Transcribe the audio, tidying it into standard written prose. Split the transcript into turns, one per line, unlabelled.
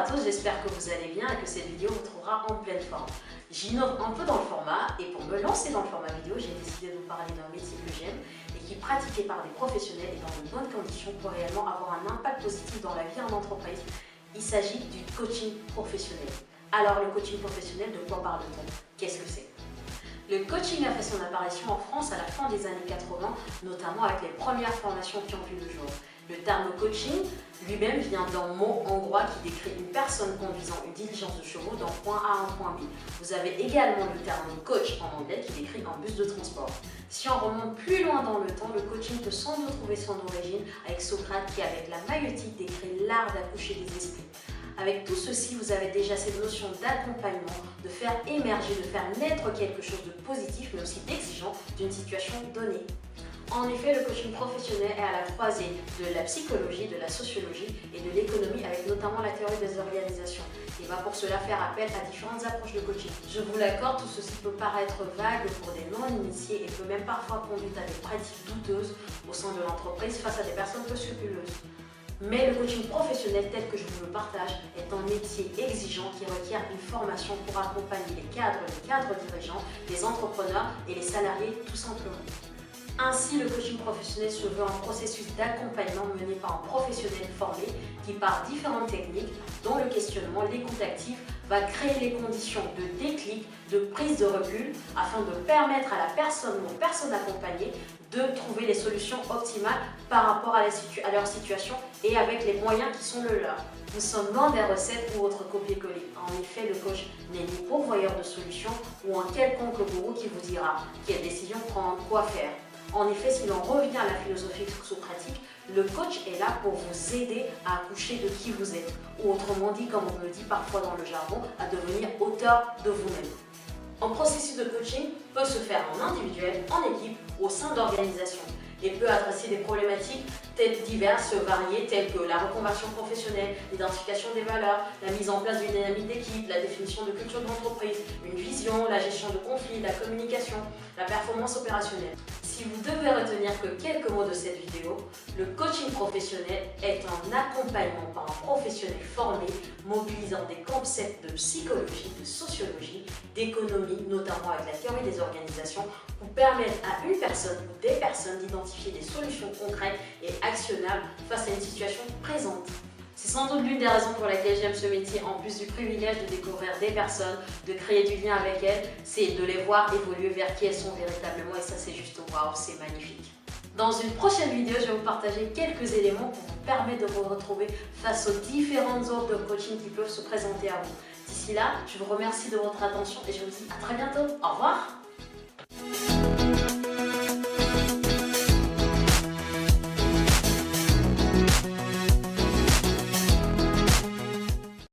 tous, j'espère que vous allez bien et que cette vidéo vous trouvera en pleine forme. J'innove un peu dans le format et pour me lancer dans le format vidéo, j'ai décidé de vous parler d'un métier que j'aime et qui est pratiqué par des professionnels et dans de bonnes conditions pour réellement avoir un impact positif dans la vie en entreprise. Il s'agit du coaching professionnel. Alors le coaching professionnel, de quoi parle-t-on? Qu'est-ce que c'est? Le coaching a fait son apparition en France à la fin des années 80, notamment avec les premières formations qui ont vu le jour. Le terme coaching lui-même vient d'un mot hongrois qui décrit une personne conduisant une diligence de chevaux d'un point A à un point B. Vous avez également le terme coach en anglais qui décrit un bus de transport. Si on remonte plus loin dans le temps, le coaching peut sans doute trouver son origine avec Socrate qui, avec la maïeutique, décrit l'art d'accoucher des esprits. Avec tout ceci, vous avez déjà cette notion d'accompagnement, de faire émerger, de faire naître quelque chose de positif, mais aussi d'exigeant d'une situation donnée. En effet, le coaching professionnel est à la croisée de la psychologie, de la sociologie et de l'économie, avec notamment la théorie des organisations. Il va pour cela faire appel à différentes approches de coaching. Je vous l'accorde, tout ceci peut paraître vague pour des non-initiés et peut même parfois conduire à des pratiques douteuses au sein de l'entreprise face à des personnes peu scrupuleuses. Mais le coaching professionnel tel que je vous le partage est un métier exigeant qui requiert une formation pour accompagner les cadres dirigeants, les entrepreneurs et les salariés tout simplement. Ainsi, le coaching professionnel se veut un processus d'accompagnement mené par un professionnel formé qui, par différentes techniques, dont le questionnement, l'écoute active, va créer les conditions de déclic, de prise de recul, afin de permettre à la personne ou aux personnes accompagnées de trouver les solutions optimales par rapport à leur situation et avec les moyens qui sont le leur. Nous sommes loin des recettes ou autres copier-coller. En effet, le coach n'est ni pourvoyeur de solutions ou un quelconque gourou qui vous dira quelle décision prendre, quoi faire. En effet, si l'on revient à la philosophie socratique, le coach est là pour vous aider à accoucher de qui vous êtes, ou autrement dit, comme on le dit parfois dans le jargon, à devenir auteur de vous-même. Un processus de coaching peut se faire en individuel, en équipe ou au sein d'organisations et peut adresser des problématiques diverses, variées, telles que la reconversion professionnelle, l'identification des valeurs, la mise en place d'une dynamique d'équipe, la définition de culture d'entreprise, une vision, la gestion de conflits, la communication, la performance opérationnelle. Si vous devez retenir que quelques mots de cette vidéo, le coaching professionnel est un accompagnement par un professionnel formé, mobilisant des concepts de psychologie, de sociologie, d'économie, notamment avec la théorie des organisations, pour permettre à une personne ou des personnes d'identifier des solutions concrètes et actionnables face à une situation présente. C'est sans doute l'une des raisons pour laquelle j'aime ce métier, en plus du privilège de découvrir des personnes, de créer du lien avec elles, c'est de les voir évoluer vers qui elles sont véritablement et ça c'est juste waouh, c'est magnifique. Dans une prochaine vidéo, je vais vous partager quelques éléments pour vous permettre de vous retrouver face aux différentes offres de coaching qui peuvent se présenter à vous. D'ici là, je vous remercie de votre attention et je vous dis à très bientôt. Au revoir!